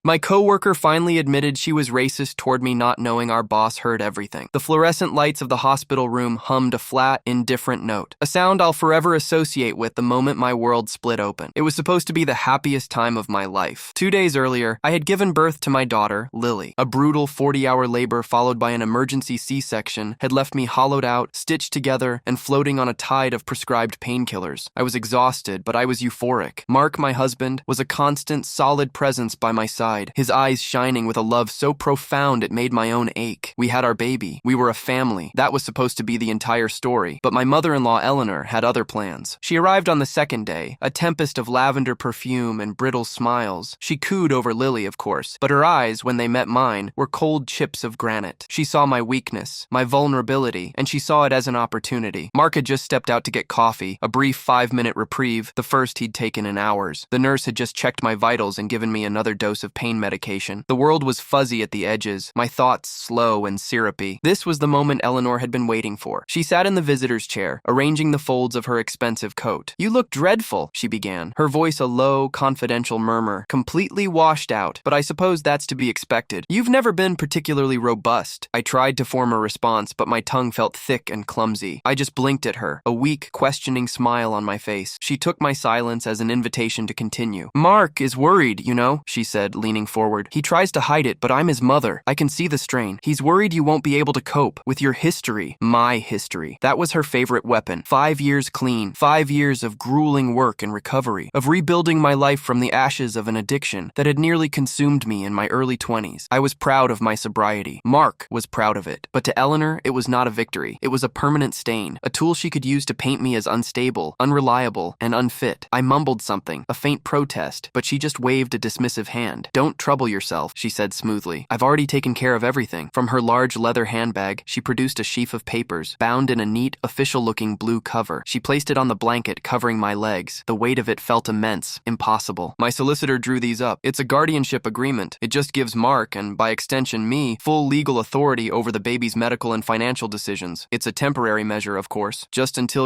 My coworker finally admitted she was racist toward me, not knowing our boss heard everything. The fluorescent lights of the hospital room hummed a flat, indifferent note, a sound I'll forever associate with the moment my world split open. It was supposed to be the happiest time of my life. 2 days earlier, I had given birth to my daughter, Lily. A brutal 40-hour labor followed by an emergency C-section had left me hollowed out, stitched together, and floating on a tide of prescribed painkillers. I was exhausted, but I was euphoric. Mark, my husband, was a constant, solid presence by my side, his eyes shining with a love so profound it made my own ache. We had our baby. We were a family. That was supposed to be the entire story. But my mother-in-law, Eleanor, had other plans. She arrived on the second day, a tempest of lavender perfume and brittle smiles. She cooed over Lily, of course, but her eyes, when they met mine, were cold chips of granite. She saw my weakness, my vulnerability, and she saw it as an opportunity. Mark had just stepped out to get coffee, a brief 5-minute reprieve, the first he'd taken in hours. The nurse had just checked my vitals and given me another dose of pain medication. The world was fuzzy at the edges, my thoughts slow and syrupy. This was the moment Eleanor had been waiting for. She sat in the visitor's chair, arranging the folds of her expensive coat. "You look dreadful," she began, her voice a low, confidential murmur, completely washed out, but I suppose that's to be expected. "You've never been particularly robust." I tried to form a response, but my tongue felt thick and clumsy. I just blinked at her, a weak, questioning smile on my face. She took my silence as an invitation to continue. "Mark is worried, you know," she said, leaning forward. "He tries to hide it, but I'm his mother. I can see the strain. He's worried you won't be able to cope with your history." My history. That was her favorite weapon. 5 years clean. 5 years of grueling work and recovery. Of rebuilding my life from the ashes of an addiction that had nearly consumed me in my early 20s. I was proud of my sobriety. Mark was proud of it. But to Eleanor, it was not a victory. It was a permanent stain. A tool she could use to paint me as unstable, unreliable, and unfit. I mumbled something, a faint protest, but she just waved a dismissive hand. "Don't trouble yourself," she said smoothly. "I've already taken care of everything." From her large leather handbag, she produced a sheaf of papers, bound in a neat, official-looking blue cover. She placed it on the blanket covering my legs. The weight of it felt immense, impossible. "My solicitor drew these up. It's a guardianship agreement. It just gives Mark, and by extension me, full legal authority over the baby's medical and financial decisions. It's a temporary measure, of course, just until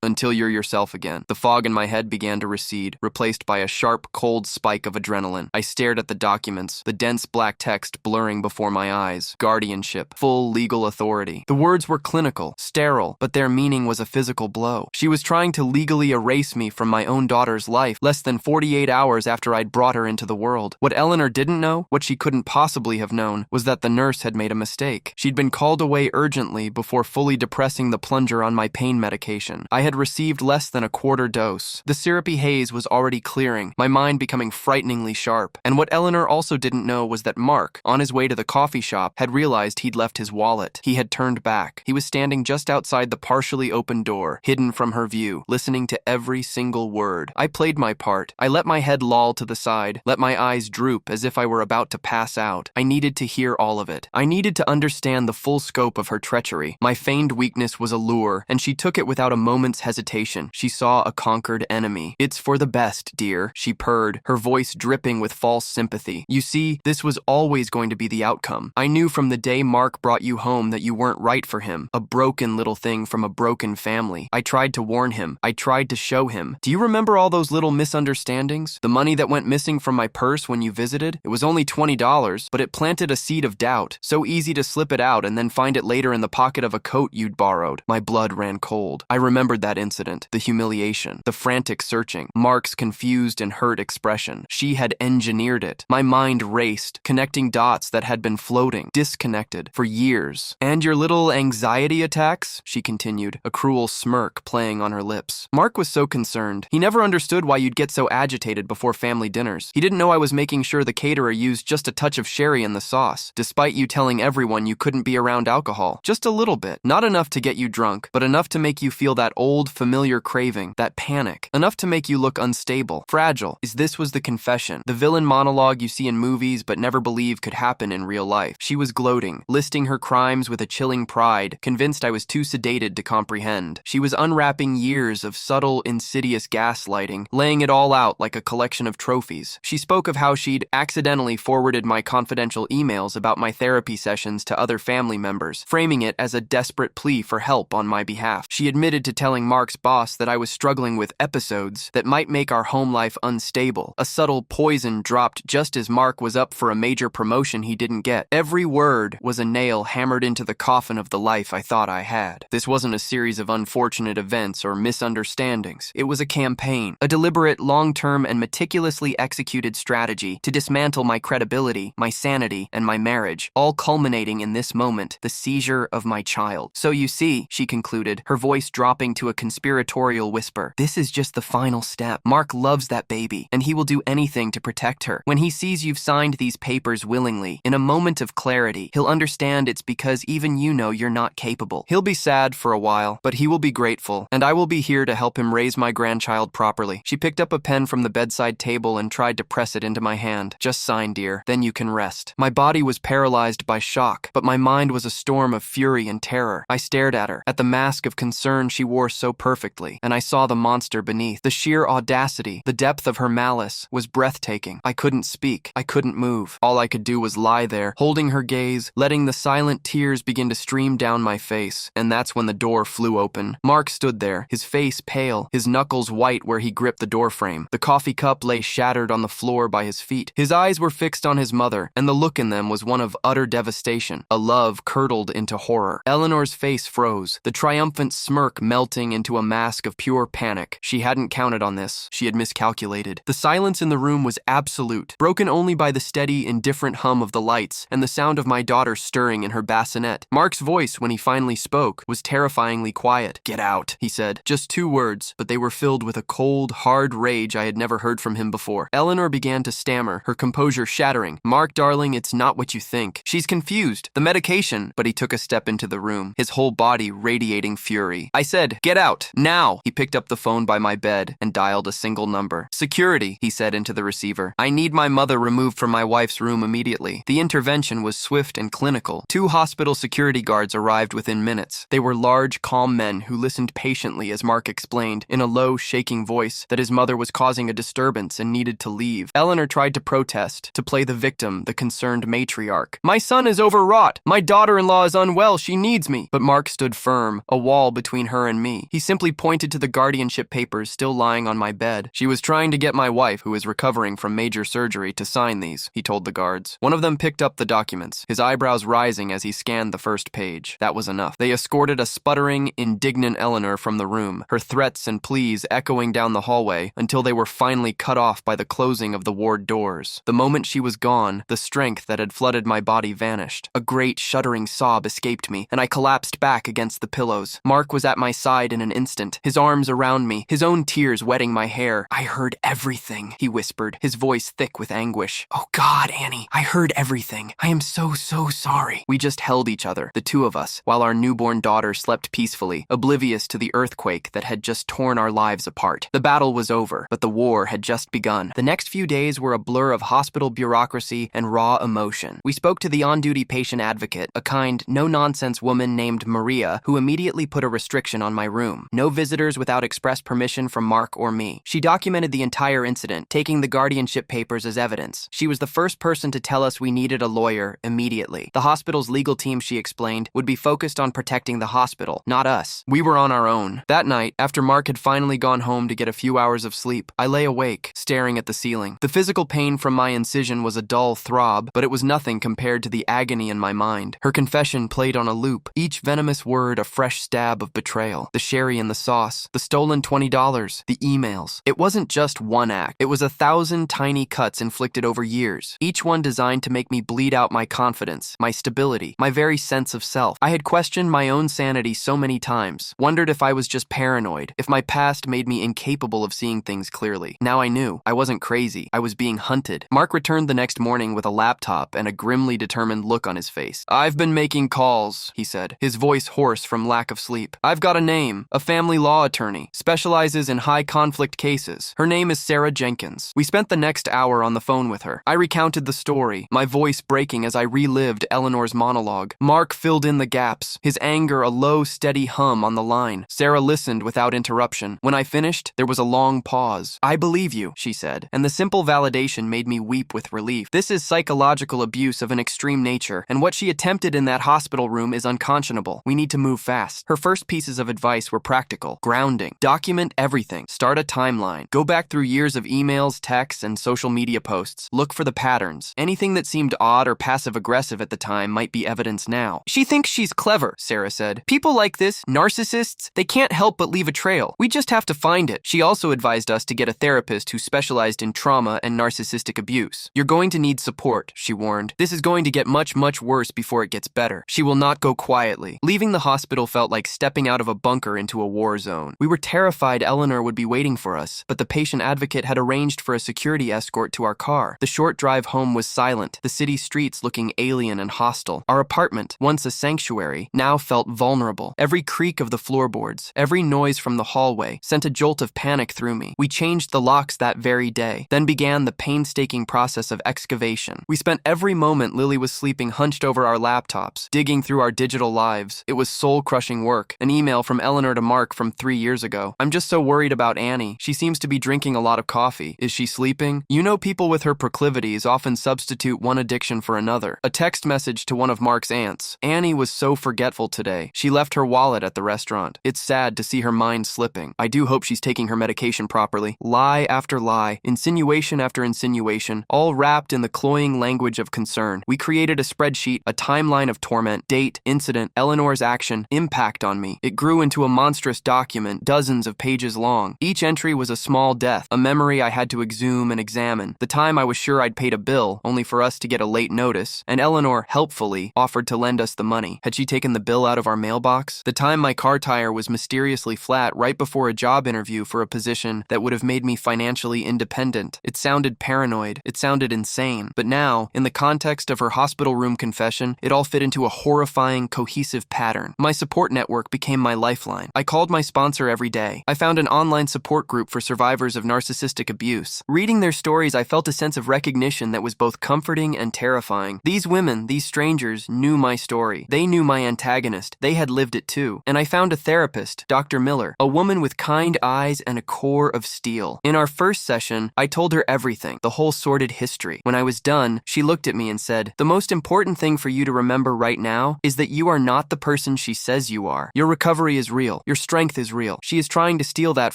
until you're yourself again." The fog in my head began to recede, replaced by a sharp, cold spike of adrenaline. I stared at the documents, the dense black text blurring before my eyes. Guardianship, full legal authority. The words were clinical, sterile, but their meaning was a physical blow. She was trying to legally erase me from my own daughter's life less than 48 hours after I'd brought her into the world. What Eleanor didn't know, what she couldn't possibly have known, was that the nurse had made a mistake. She'd been called away urgently before fully depressing the plunger on my pain medication. I had received less than a quarter dose. The syrupy haze was already clearing, my mind becoming frighteningly sharp. And what Eleanor also didn't know was that Mark, on his way to the coffee shop, had realized he'd left his wallet. He had turned back. He was standing just outside the partially open door, hidden from her view, listening to every single word. I played my part. I let my head loll to the side, let my eyes droop as if I were about to pass out. I needed to hear all of it. I needed to understand the full scope of her treachery. My feigned weakness was a lure, and she took it without a moment's hesitation. She saw a conquered enemy. "It's for the best, dear," she purred, her voice dripping with false sympathy. "You see, this was always going to be the outcome. I knew from the day Mark brought you home that you weren't right for him. A broken little thing from a broken family. I tried to warn him. I tried to show him. Do you remember all those little misunderstandings? The money that went missing from my purse when you visited? It was only $20, but it planted a seed of doubt. So easy to slip it out and then find it later in the pocket of a coat you'd borrowed." My blood ran cold. I remembered that incident, the humiliation, the frantic searching, Mark's confused and hurt expression. She had engineered it. My mind raced, connecting dots that had been floating, disconnected, for years. "And your little anxiety attacks?" she continued, a cruel smirk playing on her lips. "Mark was so concerned. He never understood why you'd get so agitated before family dinners. He didn't know I was making sure the caterer used just a touch of sherry in the sauce, despite you telling everyone you couldn't be around alcohol. Just a little bit. Not enough to get you drunk, but enough to make you feel that old, familiar craving, that panic. Enough to make you look unstable, fragile." This was the confession, the villain monologue you see in movies but never believe could happen in real life. She was gloating, listing her crimes with a chilling pride, convinced I was too sedated to comprehend. She was unwrapping years of subtle, insidious gaslighting, laying it all out like a collection of trophies. She spoke of how she'd accidentally forwarded my confidential emails about my therapy sessions to other family members, framing it as a desperate plea for help on my behalf. She admitted to telling Mark's boss that I was struggling with episodes that might make our home life unstable, a subtle poison dropped stopped just as Mark was up for a major promotion he didn't get. Every word was a nail hammered into the coffin of the life I thought I had. This wasn't a series of unfortunate events or misunderstandings. It was a campaign, a deliberate, long-term, and meticulously executed strategy to dismantle my credibility, my sanity, and my marriage, all culminating in this moment, the seizure of my child. So you see, she concluded, her voice dropping to a conspiratorial whisper, this is just the final step. Mark loves that baby, and he will do anything to protect her. When he sees you've signed these papers willingly, in a moment of clarity, he'll understand it's because even you know you're not capable. He'll be sad for a while, but he will be grateful, and I will be here to help him raise my grandchild properly. She picked up a pen from the bedside table and tried to press it into my hand. Just sign, dear. Then you can rest. My body was paralyzed by shock, but my mind was a storm of fury and terror. I stared at her, at the mask of concern she wore so perfectly, and I saw the monster beneath. The sheer audacity, the depth of her malice, was breathtaking. I couldn't speak. I couldn't move. All I could do was lie there, holding her gaze, letting the silent tears begin to stream down my face. And that's when the door flew open. Mark stood there, his face pale, his knuckles white where he gripped the doorframe. The coffee cup lay shattered on the floor by his feet. His eyes were fixed on his mother, and the look in them was one of utter devastation. A love curdled into horror. Eleanor's face froze, the triumphant smirk melting into a mask of pure panic. She hadn't counted on this. She had miscalculated. The silence in the room was absolute, broken only by the steady, indifferent hum of the lights and the sound of my daughter stirring in her bassinet. Mark's voice, when he finally spoke, was terrifyingly quiet. Get out, he said. Just 2 words, but they were filled with a cold, hard rage I had never heard from him before. Eleanor began to stammer, her composure shattering. Mark, darling, it's not what you think. She's confused. The medication. But he took a step into the room, his whole body radiating fury. I said, get out, now. He picked up the phone by my bed and dialed a single number. Security, he said into the receiver. I need my mother removed from my wife's room immediately. The intervention was swift and clinical. 2 hospital security guards arrived within minutes. They were large, calm men who listened patiently as Mark explained, in a low, shaking voice, that his mother was causing a disturbance and needed to leave. Eleanor tried to protest, to play the victim, the concerned matriarch. My son is overwrought. My daughter-in-law is unwell. She needs me. But Mark stood firm, a wall between her and me. He simply pointed to the guardianship papers still lying on my bed. She was trying to get my wife, who is recovering from major surgery, to sign these, he told the guards. One of them picked up the documents, his eyebrows rising as he scanned the first page. That was enough. They escorted a sputtering, indignant Eleanor from the room, her threats and pleas echoing down the hallway until they were finally cut off by the closing of the ward doors. The moment she was gone, the strength that had flooded my body vanished. A great, shuddering sob escaped me, and I collapsed back against the pillows. Mark was at my side in an instant, his arms around me, his own tears wetting my hair. I heard everything, he whispered, his voice thick with anguish. Oh God, Annie, I heard everything. I am so sorry. We just held each other, the 2 of us, while our newborn daughter slept peacefully, oblivious to the earthquake that had just torn our lives apart. The battle was over, but the war had just begun. The next few days were a blur of hospital bureaucracy and raw emotion. We spoke to the on-duty patient advocate, a kind, no-nonsense woman named Maria, who immediately put a restriction on my room. No visitors without express permission from Mark or me. She documented the entire incident, taking the guardianship papers as evidence. She was the first person to tell us we needed a lawyer immediately. The hospital's legal team, she explained, would be focused on protecting the hospital, not us. We were on our own. That night, after Mark had finally gone home to get a few hours of sleep, I lay awake, staring at the ceiling. The physical pain from my incision was a dull throb, but it was nothing compared to the agony in my mind. Her confession played on a loop, each venomous word a fresh stab of betrayal. The sherry in the sauce, the stolen $20, the emails. It wasn't just one act. It was 1,000 tiny cuts inflicted over years, each one designed to make me bleed out my confidence, my stability, my very sense of self. I had questioned my own sanity so many times, wondered if I was just paranoid, if my past made me incapable of seeing things clearly. Now I knew. I wasn't crazy. I was being hunted. Mark returned the next morning with a laptop and a grimly determined look on his face. I've been making calls, he said, his voice hoarse from lack of sleep. I've got a name, a family law attorney, specializes in high conflict cases. Her name is Sarah Jenkins. We spent the next hour on the phone with her. I recounted the story, my voice breaking as I relived Eleanor's monologue. Mark filled in the gaps, his anger a low, steady hum on the line. Sarah listened without interruption. When I finished, there was a long pause. I believe you, she said, and the simple validation made me weep with relief. This is psychological abuse of an extreme nature, and what she attempted in that hospital room is unconscionable. We need to move fast. Her first pieces of advice were practical. Grounding. Document everything. Start a timeline. Go back through years of emails, texts, and social media media posts. Look for the patterns. Anything that seemed odd or passive-aggressive at the time might be evidence now. She thinks she's clever, Sarah said. People like this, narcissists, they can't help but leave a trail. We just have to find it. She also advised us to get a therapist who specialized in trauma and narcissistic abuse. You're going to need support, she warned. This is going to get much, much worse before it gets better. She will not go quietly. Leaving the hospital felt like stepping out of a bunker into a war zone. We were terrified Eleanor would be waiting for us, but the patient advocate had arranged for a security escort to our car. The short drive home was silent, the city streets looking alien and hostile. Our apartment, once a sanctuary, now felt vulnerable. Every creak of the floorboards, every noise from the hallway sent a jolt of panic through me. We changed the locks that very day. Then began the painstaking process of excavation. We spent every moment Lily was sleeping hunched over our laptops, digging through our digital lives. It was soul-crushing work. An email from Eleanor to Mark from 3 years ago. I'm just so worried about Annie. She seems to be drinking a lot of coffee. Is she sleeping? You know, people with her proclivities often substitute one addiction for another. A text message to one of Mark's aunts. Annie was so forgetful today. She left her wallet at the restaurant. It's sad to see her mind slipping. I do hope she's taking her medication properly. Lie after lie, insinuation after insinuation, all wrapped in the cloying language of concern. We created a spreadsheet, a timeline of torment, date, incident, Eleanor's action, impact on me. It grew into a monstrous document, dozens of pages long. Each entry was a small death, a memory I had to exhume and examine. The time I was sure I'd paid a bill, only for us to get a late notice, and Eleanor, helpfully, offered to lend us the money. Had she taken the bill out of our mailbox? The time my car tire was mysteriously flat right before a job interview for a position that would have made me financially independent. It sounded paranoid. It sounded insane. But now, in the context of her hospital room confession, it all fit into a horrifying, cohesive pattern. My support network became my lifeline. I called my sponsor every day. I found an online support group for survivors of narcissistic abuse. Reading their stories, I felt a sense of recognition that was both comforting and terrifying. These women, these strangers, knew my story. They knew my antagonist. They had lived it too. And I found a therapist, Dr. Miller, a woman with kind eyes and a core of steel. In our first session, I told her everything, the whole sordid history. When I was done, she looked at me and said, "The most important thing for you to remember right now is that you are not the person she says you are. Your recovery is real. Your strength is real. She is trying to steal that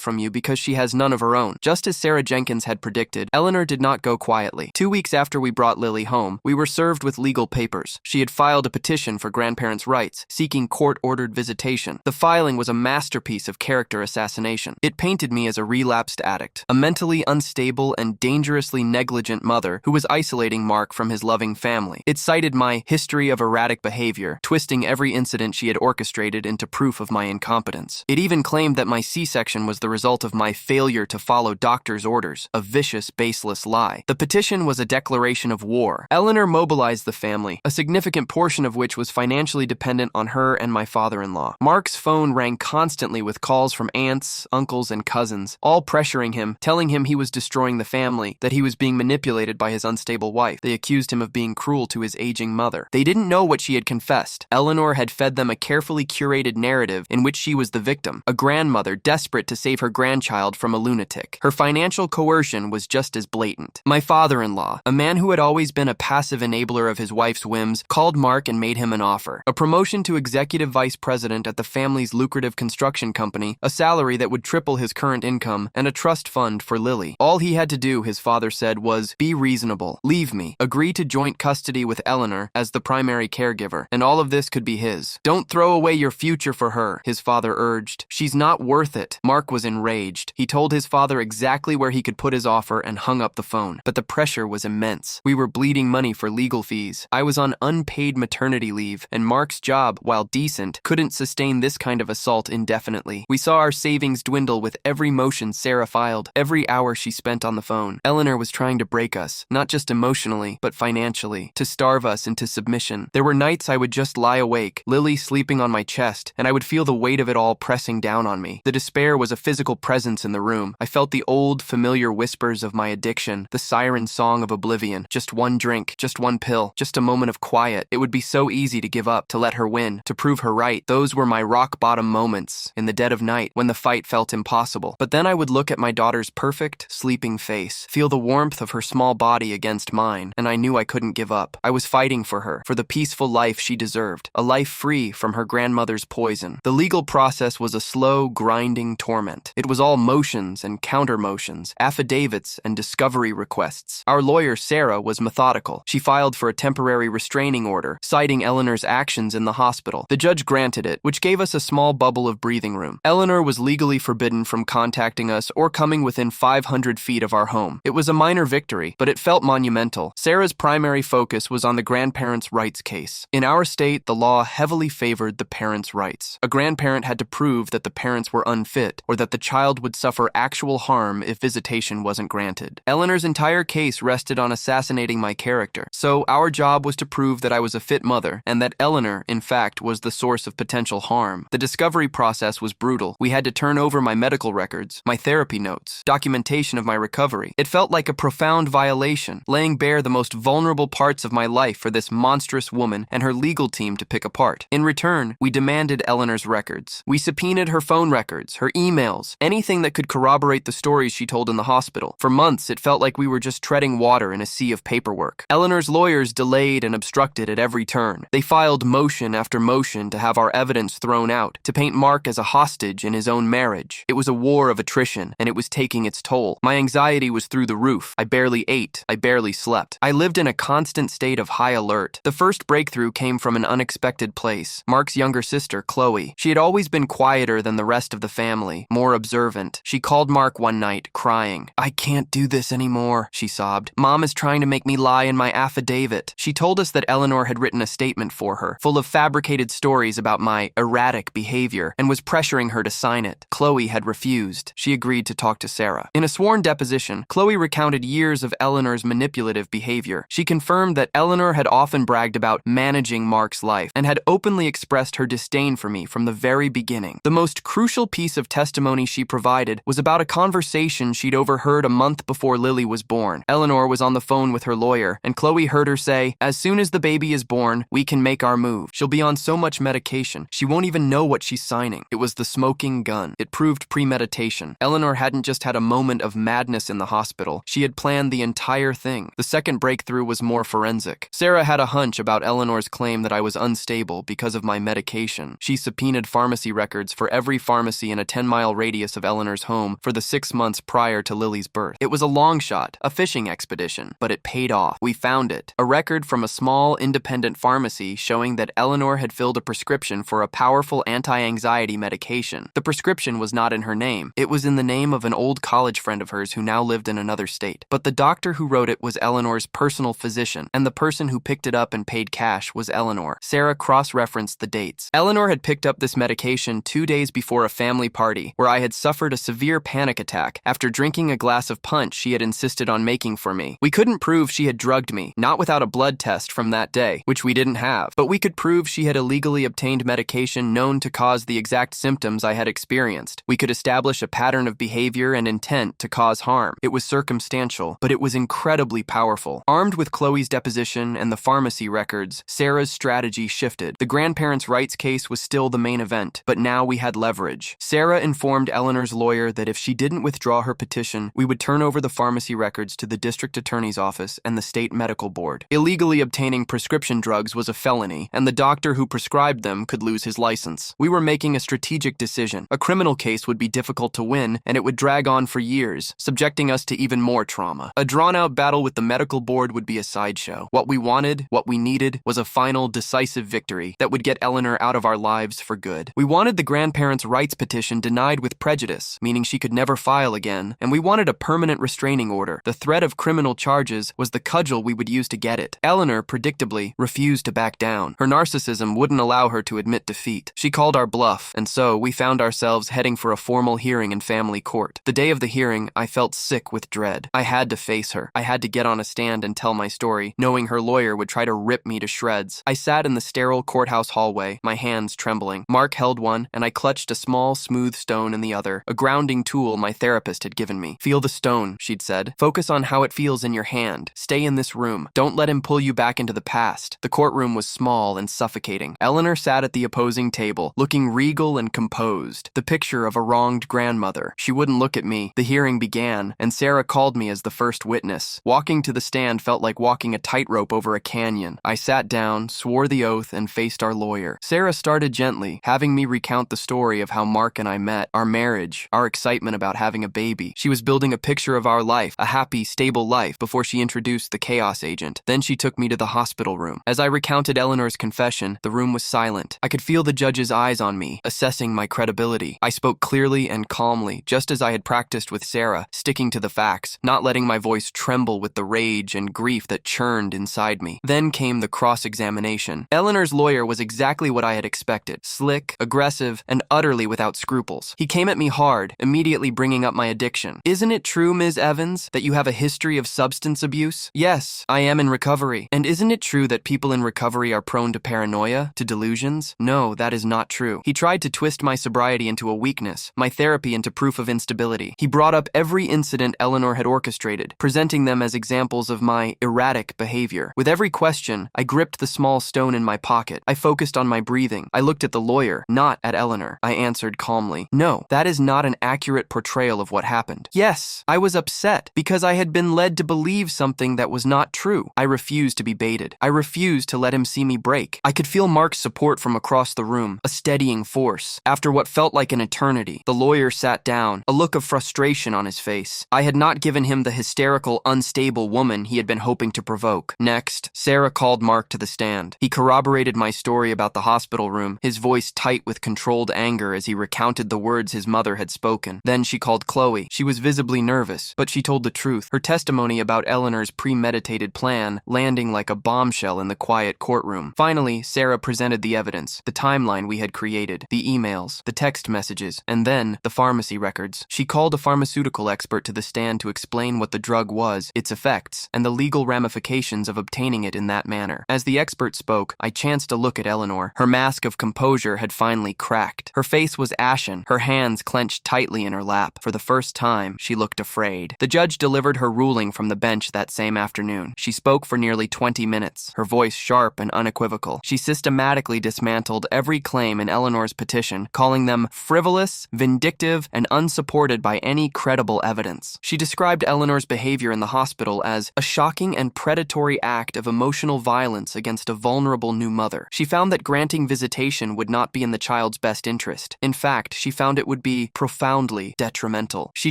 from you because she has none of her own." Just as Sarah Jenkins had predicted, Eleanor did not go quietly. 2 weeks after we brought Lily home, we were served with legal papers. She had filed a petition for grandparents' rights, seeking court-ordered visitation. The filing was a masterpiece of character assassination. It painted me as a relapsed addict, a mentally unstable and dangerously negligent mother who was isolating Mark from his loving family. It cited my history of erratic behavior, twisting every incident she had orchestrated into proof of my incompetence. It even claimed that my C-section was the result of my failure to follow doctor's orders, a vicious, baseless lie. The petition was a declaration of war. Eleanor mobilized the family, a significant portion of which was financially dependent on her and my father-in-law. Mark's phone rang constantly with calls from aunts, uncles, and cousins, all pressuring him, telling him he was destroying the family, that he was being manipulated by his unstable wife. They accused him of being cruel to his aging mother. They didn't know what she had confessed. Eleanor had fed them a carefully curated narrative in which she was the victim, a grandmother desperate to save her grandchild from a lunatic. Her financial coercion was just as blatant. My father-in-law, a man who had always been a passive enabler of his wife's whims, called Mark and made him an offer. A promotion to executive vice president at the family's lucrative construction company, a salary that would triple his current income, and a trust fund for Lily. All he had to do, his father said, was be reasonable, leave me, agree to joint custody with Eleanor as the primary caregiver, and all of this could be his. Don't throw away your future for her, his father urged. She's not worth it. Mark was enraged. He told his father exactly where he could put his offer and hung up the phone. But the pressure was immense. We were bleeding money for legal fees. I was on unpaid maternity leave, and Mark's job, while decent, couldn't sustain this kind of assault indefinitely. We saw our savings dwindle with every motion Sarah filed, every hour she spent on the phone. Eleanor was trying to break us, not just emotionally, but financially, to starve us into submission. There were nights I would just lie awake, Lily sleeping on my chest, and I would feel the weight of it all pressing down on me. The despair was a physical presence in the room. I felt the old, familiar whispers of my addiction, the siren song of oblivion. Just one drink, just one pill, just a moment of quiet. It would be so easy to give up, to let her win, to prove her right. Those were my rock-bottom moments, in the dead of night, when the fight felt impossible. But then I would look at my daughter's perfect, sleeping face, feel the warmth of her small body against mine, and I knew I couldn't give up. I was fighting for her, for the peaceful life she deserved, a life free from her grandmother's poison. The legal process was a slow, grinding torment. It was all motions and counter-motions, affidavits and discovery discovery requests. Our lawyer, Sarah, was methodical. She filed for a temporary restraining order, citing Eleanor's actions in the hospital. The judge granted it, which gave us a small bubble of breathing room. Eleanor was legally forbidden from contacting us or coming within 500 feet of our home. It was a minor victory, but it felt monumental. Sarah's primary focus was on the grandparents' rights case. In our state, the law heavily favored the parents' rights. A grandparent had to prove that the parents were unfit or that the child would suffer actual harm if visitation wasn't granted. Eleanor's entire case rested on assassinating my character, so our job was to prove that I was a fit mother and that Eleanor, in fact, was the source of potential harm. The discovery process was brutal. We had to turn over my medical records, my therapy notes, documentation of my recovery. It felt like a profound violation, laying bare the most vulnerable parts of my life for this monstrous woman and her legal team to pick apart. In return, we demanded Eleanor's records. We subpoenaed her phone records, her emails, anything that could corroborate the stories she told in the hospital. For months, it felt like we were just treading water in a sea of paperwork. Eleanor's lawyers delayed and obstructed at every turn. They filed motion after motion to have our evidence thrown out, to paint Mark as a hostage in his own marriage. It was a war of attrition, and it was taking its toll. My anxiety was through the roof. I barely ate. I barely slept. I lived in a constant state of high alert. The first breakthrough came from an unexpected place. Mark's younger sister, Chloe. She had always been quieter than the rest of the family, more observant. She called Mark one night, crying. "I can't do this anymore," she sobbed. "Mom is trying to make me lie in my affidavit." She told us that Eleanor had written a statement for her, full of fabricated stories about my erratic behavior, and was pressuring her to sign it. Chloe had refused. She agreed to talk to Sarah. In a sworn deposition, Chloe recounted years of Eleanor's manipulative behavior. She confirmed that Eleanor had often bragged about managing Mark's life and had openly expressed her disdain for me from the very beginning. The most crucial piece of testimony she provided was about a conversation she'd overheard a month before Lily was born. Eleanor was on the phone with her lawyer, and Chloe heard her say, "As soon as the baby is born, we can make our move. She'll be on so much medication, she won't even know what she's signing." It was the smoking gun. It proved premeditation. Eleanor hadn't just had a moment of madness in the hospital. She had planned the entire thing. The second breakthrough was more forensic. Sarah had a hunch about Eleanor's claim that I was unstable because of my medication. She subpoenaed pharmacy records for every pharmacy in a 10-mile radius of Eleanor's home for the 6 months prior to Lily's birth. It was a long shot, a fishing expedition, but it paid off. We found it. A record from a small independent pharmacy showing that Eleanor had filled a prescription for a powerful anti-anxiety medication. The prescription was not in her name. It was in the name of an old college friend of hers who now lived in another state. But the doctor who wrote it was Eleanor's personal physician, and the person who picked it up and paid cash was Eleanor. Sarah cross-referenced the dates. Eleanor had picked up this medication 2 days before a family party where I had suffered a severe panic attack after drinking a glass of punch she had insisted on making for me. We couldn't prove she had drugged me, not without a blood test from that day, which we didn't have, but we could prove she had illegally obtained medication known to cause the exact symptoms I had experienced. We could establish a pattern of behavior and intent to cause harm. It was circumstantial, but it was incredibly powerful. Armed with Chloe's deposition and the pharmacy records, Sarah's strategy shifted. The grandparents' rights case was still the main event, but now we had leverage. Sarah informed Eleanor's lawyer that if she didn't withdraw her petition, we would turn over the pharmacy records to the district attorney's office and the state medical board. Illegally obtaining prescription drugs was a felony, and the doctor who prescribed them could lose his license. We were making a strategic decision. A criminal case would be difficult to win, and it would drag on for years, subjecting us to even more trauma. A drawn-out battle with the medical board would be a sideshow. What we wanted, what we needed, was a final, decisive victory that would get Eleanor out of our lives for good. We wanted the grandparents' rights petition denied with prejudice, meaning she could never file again, and we wanted a permanent restraining order. The threat of criminal charges was the cudgel we would use to get it. Eleanor, predictably, refused to back down. Her narcissism wouldn't allow her to admit defeat. She called our bluff, and so we found ourselves heading for a formal hearing in family court. The day of the hearing, I felt sick with dread. I had to face her. I had to get on a stand and tell my story, knowing her lawyer would try to rip me to shreds. I sat in the sterile courthouse hallway, my hands trembling. Mark held one, and I clutched a small, smooth stone in the other, a grounding tool my therapist had given me. "Feel the stone," she'd said. "Focus on how it feels in your hand. Stay in this room. Don't let him pull you back into the past." The courtroom was small and suffocating. Eleanor sat at the opposing table, looking regal and composed, the picture of a wronged grandmother. She wouldn't look at me. The hearing began, and Sarah called me as the first witness. Walking to the stand felt like walking a tightrope over a canyon. I sat down, swore the oath, and faced our lawyer. Sarah started gently, having me recount the story of how Mark and I met, our marriage, our excitement about having a baby. She was building a picture of our life life, a happy, stable life, before she introduced the chaos agent. Then she took me to the hospital room. As I recounted Eleanor's confession, the room was silent. I could feel the judge's eyes on me, assessing my credibility. I spoke clearly and calmly, just as I had practiced with Sarah, sticking to the facts, not letting my voice tremble with the rage and grief that churned inside me. Then came the cross-examination. Eleanor's lawyer was exactly what I had expected: slick, aggressive, and utterly without scruples. He came at me hard, immediately bringing up my addiction. "Isn't it true, Ms. Evans, that you have a history of substance abuse?" "Yes, I am in recovery." "And isn't it true that people in recovery are prone to paranoia, to delusions?" "No, that is not true." He tried to twist my sobriety into a weakness, my therapy into proof of instability. He brought up every incident Eleanor had orchestrated, presenting them as examples of my erratic behavior. With every question, I gripped the small stone in my pocket. I focused on my breathing. I looked at the lawyer, not at Eleanor. I answered calmly, "No, that is not an accurate portrayal of what happened." Yes, I was upset because I had been led to believe something that was not true. I refused to be baited. I refused to let him see me break. I could feel Mark's support from across the room, a steadying force. After what felt like an eternity, the lawyer sat down, a look of frustration on his face. I had not given him the hysterical, unstable woman he had been hoping to provoke. Next, Sarah called Mark to the stand. He corroborated my story about the hospital room, his voice tight with controlled anger as he recounted the words his mother had spoken. Then she called Chloe. She was visibly nervous, but she told the truth. Her testimony about Eleanor's premeditated plan landing like a bombshell in the quiet courtroom. Finally, Sarah presented the evidence, the timeline we had created, the emails, the text messages, and then the pharmacy records. She called a pharmaceutical expert to the stand to explain what the drug was, its effects, and the legal ramifications of obtaining it in that manner. As the expert spoke, I chanced to look at Eleanor. Her mask of composure had finally cracked. Her face was ashen, her hands clenched tightly in her lap. For the first time, she looked afraid. The judge delivered her ruling from the bench that same afternoon. She spoke for nearly 20 minutes, her voice sharp and unequivocal. She systematically dismantled every claim in Eleanor's petition, calling them frivolous, vindictive, and unsupported by any credible evidence. She described Eleanor's behavior in the hospital as a shocking and predatory act of emotional violence against a vulnerable new mother. She found that granting visitation would not be in the child's best interest. In fact, she found it would be profoundly detrimental. She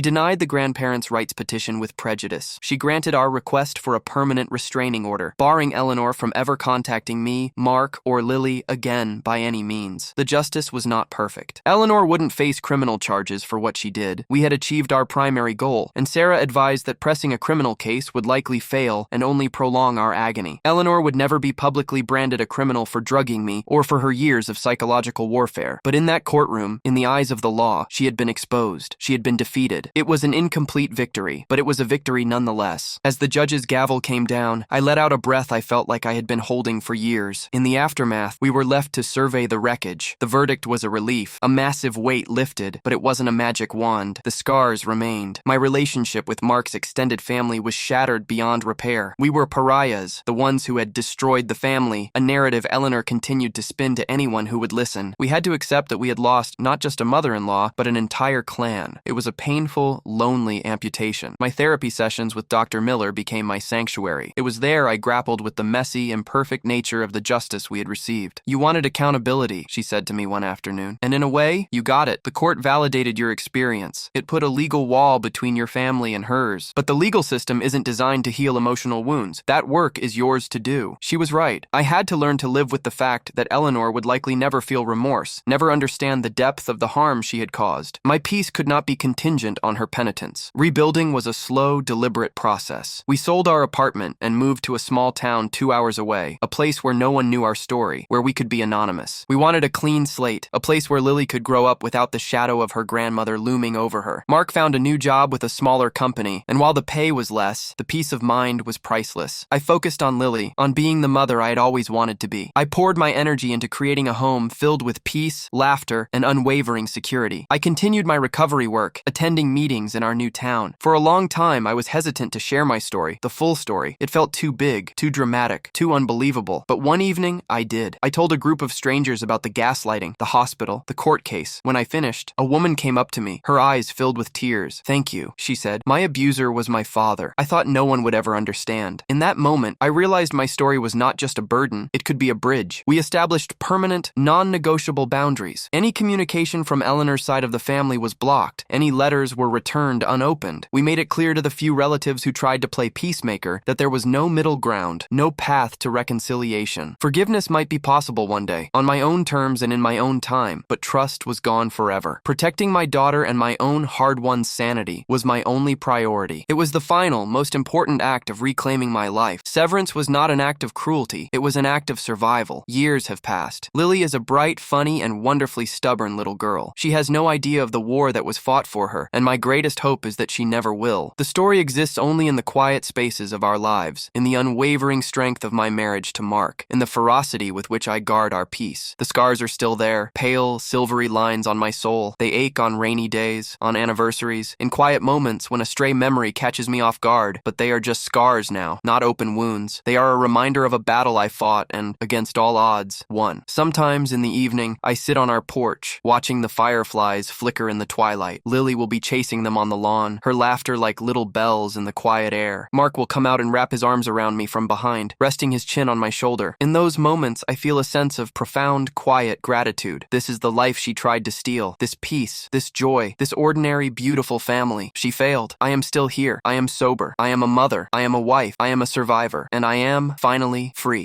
denied the grandparents' rights petition with prejudice. She granted our request for a permanent restraining order, barring Eleanor from ever contacting me, Mark, or Lily again by any means. The justice was not perfect. Eleanor wouldn't face criminal charges for what she did. We had achieved our primary goal, and Sarah advised that pressing a criminal case would likely fail and only prolong our agony. Eleanor would never be publicly branded a criminal for drugging me or for her years of psychological warfare. But in that courtroom, in the eyes of the law, she had been exposed. She had been defeated. It was an incomplete victory, but it was a victory nonetheless. As the judge's gavel came down, I let out a breath I felt like I had been holding for years. In the aftermath, we were left to survey the wreckage. The verdict was a relief. A massive weight lifted, but it wasn't a magic wand. The scars remained. My relationship with Mark's extended family was shattered beyond repair. We were pariahs, the ones who had destroyed the family, a narrative Eleanor continued to spin to anyone who would listen. We had to accept that we had lost not just a mother-in-law, but an entire clan. It was a painful, lonely amputation. My therapy sessions with Dr. Miller became my sanctuary. It was there I grappled with the messy, imperfect nature of the justice we had received. "You wanted accountability," she said to me one afternoon. "And in a way, you got it. The court validated your experience. It put a legal wall between your family and hers. But the legal system isn't designed to heal emotional wounds. That work is yours to do." She was right. I had to learn to live with the fact that Eleanor would likely never feel remorse, never understand the depth of the harm she had caused. My peace could not be contingent on her penitence. Rebuilding was a slow, deliberate process. We sold our apartment and moved to a small town 2 hours away, a place where no one knew our story, where we could be anonymous. We wanted a clean slate, a place where Lily could grow up without the shadow of her grandmother looming over her. Mark found a new job with a smaller company, and while the pay was less, the peace of mind was priceless. I focused on Lily, on being the mother I had always wanted to be. I poured my energy into creating a home filled with peace, laughter, and unwavering security. I continued my recovery work, attending meetings in our new town. For a long time, I was hesitant to share my story, the full story. It felt too big, too dramatic, too unbelievable. But one evening, I did. I told a group of strangers about the gaslighting, the hospital, the court case. When I finished, a woman came up to me, her eyes filled with tears. "Thank you," she said. "My abuser was my father. I thought no one would ever understand." In that moment, I realized my story was not just a burden, it could be a bridge. We established permanent, non-negotiable boundaries. Any communication from Eleanor's side of the family was blocked. Any letters were returned unopened. We made it clear to the few relatives who tried to play peacemaker that there was no middle ground, no path to reconciliation. Forgiveness might be possible one day, on my own terms and in my own time, but trust was gone forever. Protecting my daughter and my own hard-won sanity was my only priority. It was the final, most important act of reclaiming my life. Severance was not an act of cruelty. It was an act of survival. Years have passed. Lily is a bright, funny, and wonderfully stubborn little girl. She has no idea of the war that was fought for her, and my greatest hope is that she never will. The story exists only in the quiet spaces of our lives, in the unwavering strength of my marriage to Mark, in the ferocity with which I guard our peace. The scars are still there, pale, silvery lines on my soul. They ache on rainy days, on anniversaries, in quiet moments when a stray memory catches me off guard, but they are just scars now, not open wounds. They are a reminder of a battle I fought and, against all odds, won. Sometimes in the evening, I sit on our porch, watching the fireflies flicker in the twilight. Lily will be chasing them on the lawn, her laughter like little bells in the quiet air. Mark will come out and wrap his arms around me from behind, resting his chin on my shoulder. In those moments, I feel a sense of profound, quiet gratitude. This is the life she tried to steal. This peace, this joy, this ordinary, beautiful family. She failed. I am still here. I am sober. I am a mother. I am a wife. I am a survivor. And I am, finally, free.